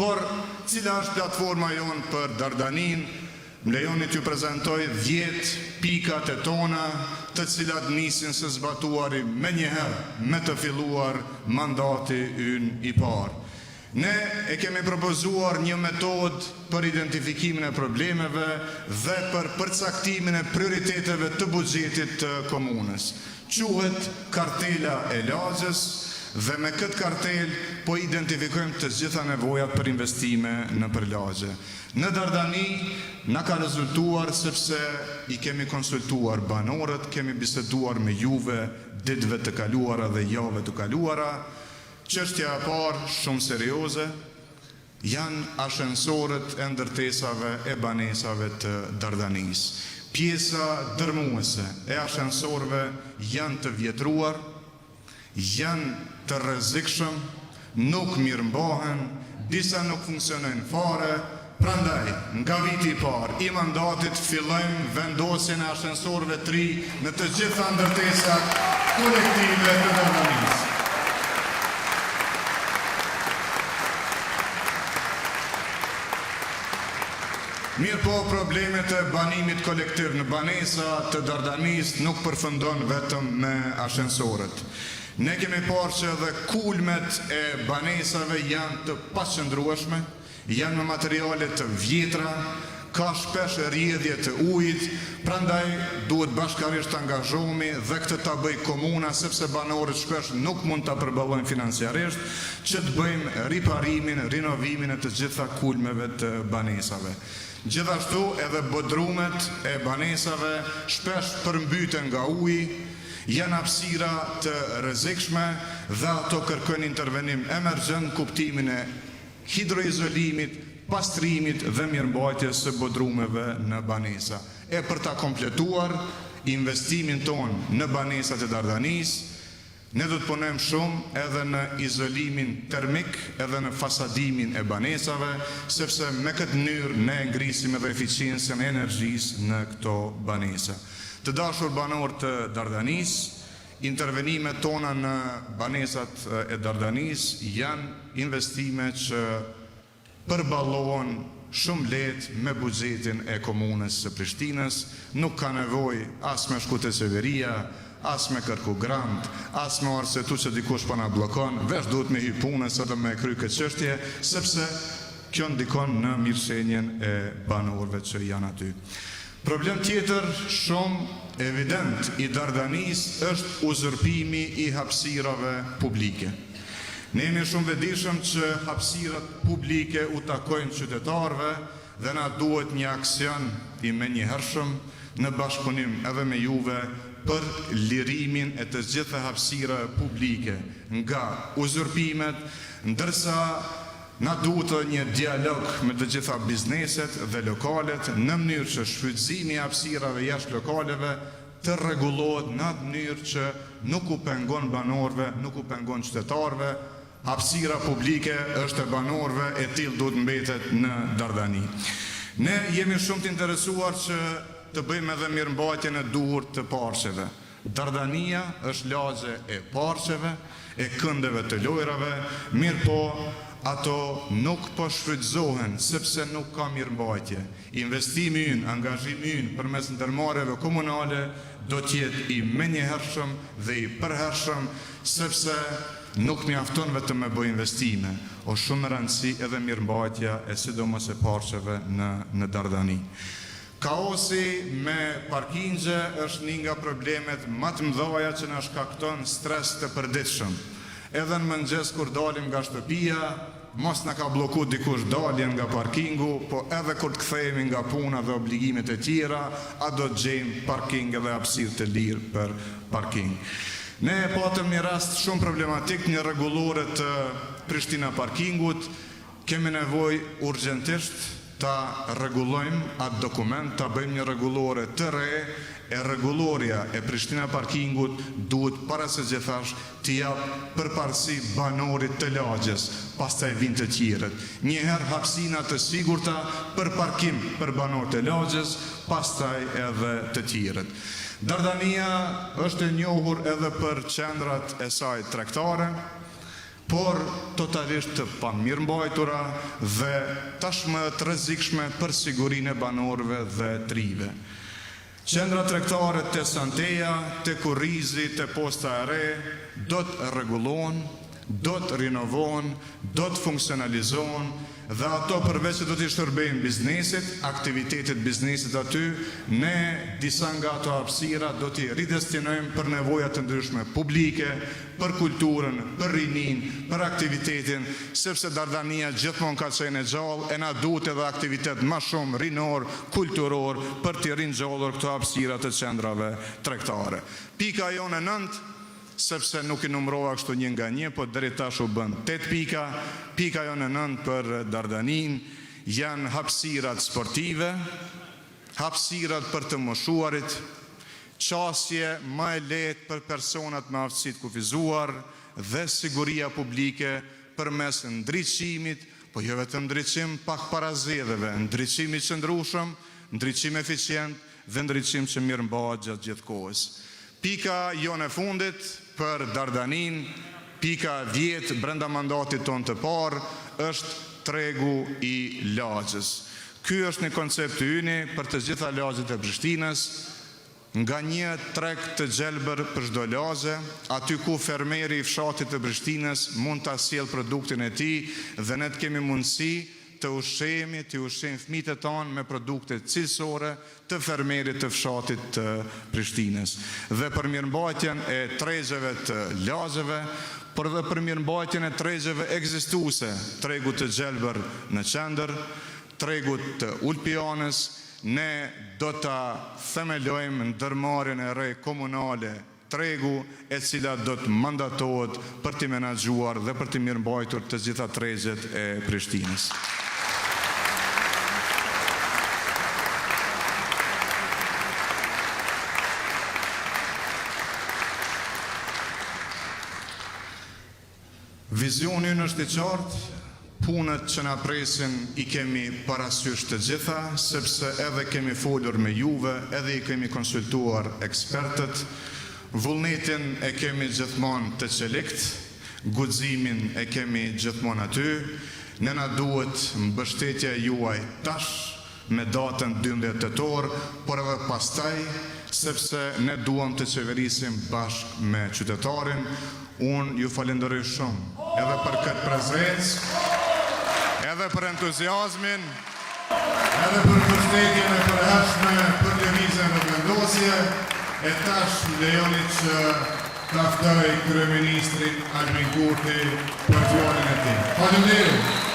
Por, cila është platforma jonë për Dardanin, më lejoni t'ju prezentoj 10 pikat e tona, të cilat nisin së zbatuari me njëherë me të filluar mandati ynë i parë. Ne e kemi propozuar një metodë për identifikimin e problemeve dhe për përcaktimin e prioriteteve të buxhetit të komunës. Quhet kartela e lagjës dhe me këtë kartel po identifikojmë të gjitha nevojat për investime në përlagje. Në Dardani na ka rezultuar sepse i kemi konsultuar banorët, kemi biseduar me juve ditëve të kaluara dhe javëve të kaluara. Çështja e parë shumë serioze janë ashensorët e ndërtesave e banesave të Dardanis. Pjesa dërmuese e ashensorëve janë të vjetruar, janë të rrezikshëm, nuk mirëmbahen, disa nuk funksionojnë fare. Prandaj, nga viti i parë i mandatit fillojmë vendosjen e ashensorëve të ri në të gjitha ndërtesat kolektive të Dardanis. Mirë po, problemet e banimit kolektiv në banesa të Dardanis nuk përfundon vetëm me ashensorët. Ne kemi parë që edhe kulmet e banesave janë të paqëndrueshme, janë me materiale të vjetra, ka shpesh rrjedhje të ujit, prandaj duhet bashkarisht të angazhohemi dhe këtë ta bëj komuna, sepse banorët shpesh nuk mund ta përballojnë financiarisht, që të bëjmë riparimin, rinovimin e të gjitha kulmeve të banesave. Gjithashtu edhe bodrumet e banesave shpesh përmbyten nga uji, janë hapësira të rrezikshme dhe ato kërkojnë intervenim emergjent, kuptimin e hidroizolimit, pastrimit dhe mirëmbajtjes së bodrumeve në banesa. E për ta kompletuar investimin ton në banesat e Dardanis, ne do të punojmë shumë edhe në izolimin termik, edhe në fasadimin e banesave, sepse me këtë mënyrë ne ngrisim edhe eficiencën e energjisë në këto banesa. Të dashur banorë të Dardanis, intervenimet tona në banesat e Dardanis janë investime që përballohen shumë lehtë me buxhetin e komunës së Prishtinës, nuk ka nevojë as me shku te qeveria, as me kërku grant, as me arsetu që dikush po na bllokon, veç duhet me hy punës edhe me kry këtë çështje, sepse kjo ndikon në mirëshenjen e banorëve që janë aty. Problem tjetër shumë evident i Dardanis është uzurpimi i hapësirave publike. Ne jemi shumë vetëdijshëm që hapësirat publike u takojnë qytetarëve dhe na duhet një aksion i menjëhershëm në bashkëpunim edhe me juve për lirimin e të gjitha hapësirave publike nga uzurpimet, ndërsa na duhet një dialog me të gjitha bizneset dhe lokalet në mënyrë që shfrytëzimi i hapësirave jashtë lokaleve të rregullohet në atë mënyrë që nuk u pengon banorëve, nuk u pengon qytetarëve. Hapësira publike është e banorëve, e tillë duhet mbetet në Dardani. Ne jemi shumë të interesuar që të bëjmë edhe mirëmbajtjen e duhur të parqeve. Dardania është lagje e parqeve, e këndeve të lojrave, mirë po ato nuk po shfrytëzohen sepse nuk ka mirëmbajtje. Investimi ynë, angazhimi ynë përmes ndërmarrjeve komunale do të jetë i menjëhershëm dhe i përhershëm, sepse nuk mjafton vetëm me bëj investime, o shumë rëndësi edhe mirëmbajtja e sidomos e parqeve në Dardani. Kaosi me parkingje është një nga problemet më të mëdha që na shkakton stres të përditshëm. Edhe në mëngjes kur dalim nga shtëpia, mos na ka bllokuar dikush daljen nga parkingu, po edhe kur të kthehemi nga puna dhe obligimet e tjera, a do të gjejmë parking edhe hapësirë të lirë për parking. Ne patëm një rast shumë problematik, një rregullore të Prishtina parkingut, kemi nevojë urgjentisht ta rregullojmë atë dokument, ta bëjmë një rregullore të re, e rregulloria e Prishtina parkingut duhet para së gjithash të japë përparësi banorit të lagjes, pastaj vijnë të tjerët. Njëherë hapësina të sigurta për parkim për banorët e lagjes, pastaj edhe të tjerët. Dardania është e njohur edhe për qendrat e saj tregtare, por totalisht të pamirëmbajtura dhe tashmë të rrezikshme për sigurinë e banorëve dhe trive. Qendra tregtare të Santeja, të Kurrizi, të Posta e Re do të rregullohen, do të rinovohen, do të funksionalizohen dhe ato përveç që do t'i shërbejnë biznesit, aktivitetet biznesit aty, ne disa nga ato hapësira do t'i ridestinojmë për nevojat të ndryshme publike, për kulturën, për rinin, për aktivitetin, sepse Dardania gjithmonë ka qenë e gjallë, e na duhet edhe aktivitet më shumë rinor, kulturor, për t'i ringjallur këto hapësira të qendrave tregtare. Pika jone 9, sepse nuk i numrova kështu një nga një, po deri tash u bën 8 pika. Pika jone 9 për Dardanin janë hapësirat sportive, hapësirat për të moshuarit, qasje më e lehtë për personat me aftësi të kufizuar dhe siguria publike përmes ndriçimit, po jo vetëm ndriçim pak para zgjedhjeve, ndriçim i qëndrueshëm, ndriçim eficient dhe ndriçim që mirëmbahet gjatë gjithë kohës. Pika jone fundit për Dardanin, pika 10 brenda mandatit ton të parë, është tregu i lagjës. Ky është një koncept i yni për të gjitha lagjet e Prishtinës, nga një treg të gjelbër për çdo lagje, aty ku fermeri i fshatit të Prishtinës mund ta sjellë produktin e tij dhe ne të kemi mundësi të ushqejmë fëmijët e tanë me produkte cilësore të fermerit të fshatit të Prishtinës. Dhe për mirëmbajtjen e tregjeve të lagjeve, por edhe për mirëmbajtjen e tregjeve ekzistuese, tregut të gjelbër në qendër, tregut të Ulpianës, ne do ta themelojmë ndërmarrjen e re komunale tregu, e cila do të mandatohet për të menaxhuar dhe për të mirëmbajtur të gjitha tregjet e Prishtinës. Vizioni ynë është i qartë, punët që na presin i kemi parasysh të gjitha, sepse edhe kemi folur me juve, edhe i kemi konsultuar ekspertët, vullnetin e kemi gjithmonë të qelikt, guximin e kemi gjithmonë aty, ne na duhet mbështetja juaj tash me datën 12 tetor, por edhe pastaj, sepse ne duam të qeverisim bashkë me qytetarin. Unë ju falenderoj shumë edhe për këtë prezencë, edhe për entuziazmin, edhe për mbështetjen e përhershme për lëvizjen në vendosje, e tash lejoni që ta ftoj kryeministrin Albin Kurti për fjalën e tij. Faleminderit.